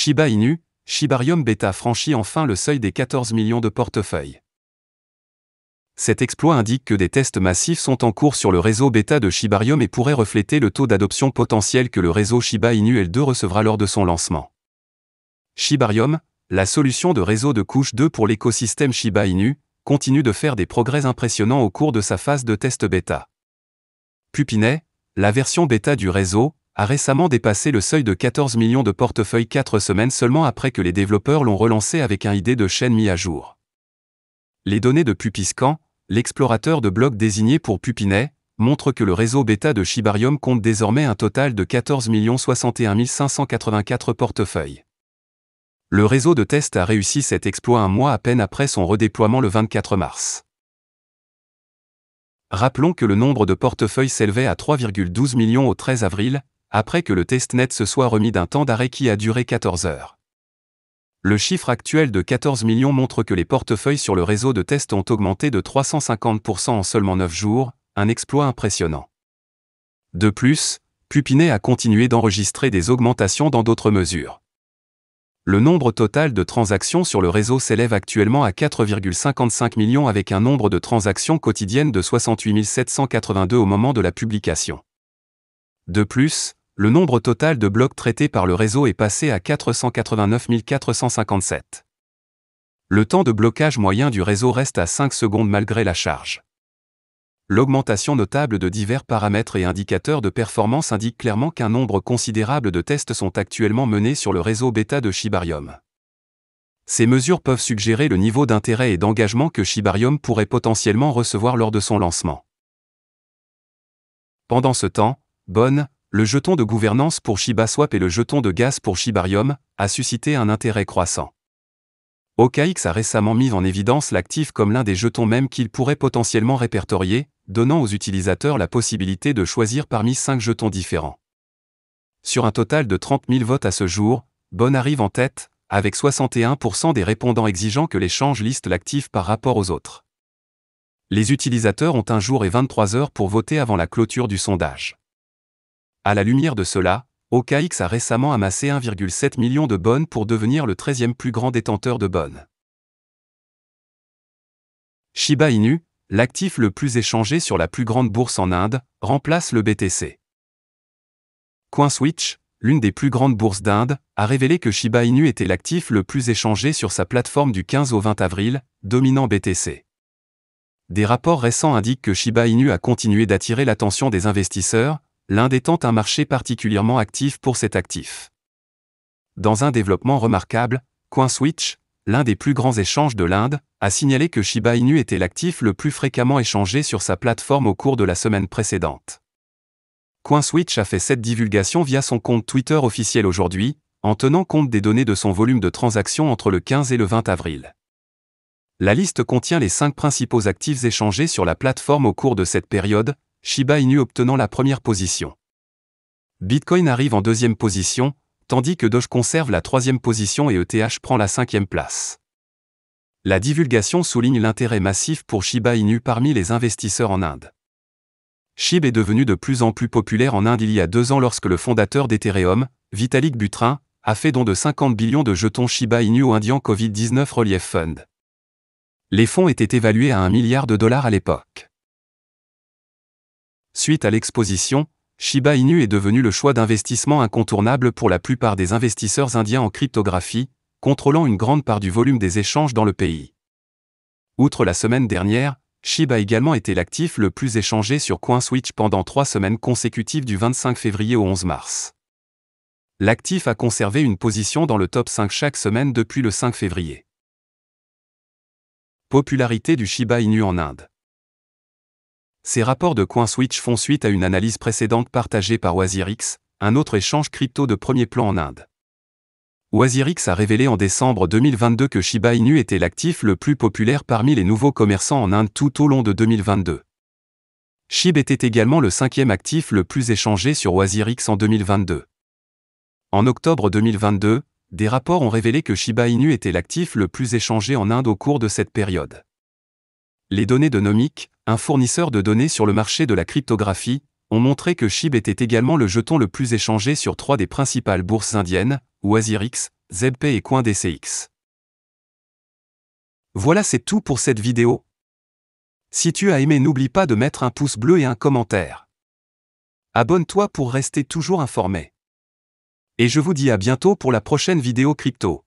Shiba Inu, Shibarium Beta franchit enfin le seuil des 14 millions de portefeuilles. Cet exploit indique que des tests massifs sont en cours sur le réseau bêta de Shibarium et pourrait refléter le taux d'adoption potentiel que le réseau Shiba Inu L2 recevra lors de son lancement. Shibarium, la solution de réseau de couche 2 pour l'écosystème Shiba Inu, continue de faire des progrès impressionnants au cours de sa phase de test bêta. Pupinet, la version bêta du réseau, a récemment dépassé le seuil de 14 millions de portefeuilles 4 semaines seulement après que les développeurs l'ont relancé avec un ID de chaîne mis à jour. Les données de Pupiscan, l'explorateur de blocs désigné pour Pupinet, montrent que le réseau bêta de Shibarium compte désormais un total de 14 061 584 portefeuilles. Le réseau de test a réussi cet exploit un mois à peine après son redéploiement le 24 mars. Rappelons que le nombre de portefeuilles s'élevait à 3,12 millions au 13 avril, après que le testnet se soit remis d'un temps d'arrêt qui a duré 14 heures. Le chiffre actuel de 14 millions montre que les portefeuilles sur le réseau de test ont augmenté de 350% en seulement 9 jours, un exploit impressionnant. De plus, Pupinet a continué d'enregistrer des augmentations dans d'autres mesures. Le nombre total de transactions sur le réseau s'élève actuellement à 4,55 millions avec un nombre de transactions quotidiennes de 68 782 au moment de la publication. De plus, le nombre total de blocs traités par le réseau est passé à 489 457. Le temps de blocage moyen du réseau reste à 5 secondes malgré la charge. L'augmentation notable de divers paramètres et indicateurs de performance indique clairement qu'un nombre considérable de tests sont actuellement menés sur le réseau bêta de Shibarium. Ces mesures peuvent suggérer le niveau d'intérêt et d'engagement que Shibarium pourrait potentiellement recevoir lors de son lancement. Pendant ce temps, Bon, le jeton de gouvernance pour ShibaSwap et le jeton de gaz pour Shibarium, a suscité un intérêt croissant. OKX a récemment mis en évidence l'actif comme l'un des jetons même qu'il pourrait potentiellement répertorier, donnant aux utilisateurs la possibilité de choisir parmi 5 jetons différents. Sur un total de 30 000 votes à ce jour, Bon arrive en tête, avec 61% des répondants exigeant que l'échange liste l'actif par rapport aux autres. Les utilisateurs ont 1 jour et 23 heures pour voter avant la clôture du sondage. À la lumière de cela, OKX a récemment amassé 1,7 million de Bon pour devenir le 13e plus grand détenteur de Bon. Shiba Inu, l'actif le plus échangé sur la plus grande bourse en Inde, remplace le BTC. CoinSwitch, l'une des plus grandes bourses d'Inde, a révélé que Shiba Inu était l'actif le plus échangé sur sa plateforme du 15 au 20 avril, dominant BTC. Des rapports récents indiquent que Shiba Inu a continué d'attirer l'attention des investisseurs, l'Inde étant un marché particulièrement actif pour cet actif. Dans un développement remarquable, CoinSwitch, l'un des plus grands échanges de l'Inde, a signalé que Shiba Inu était l'actif le plus fréquemment échangé sur sa plateforme au cours de la semaine précédente. CoinSwitch a fait cette divulgation via son compte Twitter officiel aujourd'hui, en tenant compte des données de son volume de transactions entre le 15 et le 20 avril. La liste contient les 5 principaux actifs échangés sur la plateforme au cours de cette période, Shiba Inu obtenant la première position. Bitcoin arrive en 2e position, tandis que Doge conserve la 3e position et ETH prend la 5e place. La divulgation souligne l'intérêt massif pour Shiba Inu parmi les investisseurs en Inde. SHIB est devenu de plus en plus populaire en Inde il y a 2 ans lorsque le fondateur d'Ethereum, Vitalik Buterin, a fait don de 50 billions de jetons Shiba Inu au Indian Covid-19 Relief Fund. Les fonds étaient évalués à $1 milliard à l'époque. Suite à l'exposition, Shiba Inu est devenu le choix d'investissement incontournable pour la plupart des investisseurs indiens en cryptographie, contrôlant une grande part du volume des échanges dans le pays. Outre la semaine dernière, SHIB a également été l'actif le plus échangé sur CoinSwitch pendant 3 semaines consécutives du 25 février au 11 mars. L'actif a conservé une position dans le top 5 chaque semaine depuis le 5 février. Popularité du Shiba Inu en Inde. Ces rapports de CoinSwitch font suite à une analyse précédente partagée par WazirX, un autre échange crypto de premier plan en Inde. WazirX a révélé en décembre 2022 que Shiba Inu était l'actif le plus populaire parmi les nouveaux commerçants en Inde tout au long de 2022. SHIB était également le 5e actif le plus échangé sur WazirX en 2022. En octobre 2022, des rapports ont révélé que Shiba Inu était l'actif le plus échangé en Inde au cours de cette période. Les données de Nomic, un fournisseur de données sur le marché de la cryptographie, ont montré que SHIB était également le jeton le plus échangé sur 3 des principales bourses indiennes, WazirX, ZP et CoinDCX. Voilà, c'est tout pour cette vidéo. Si tu as aimé, n'oublie pas de mettre un pouce bleu et un commentaire. Abonne-toi pour rester toujours informé. Et je vous dis à bientôt pour la prochaine vidéo crypto.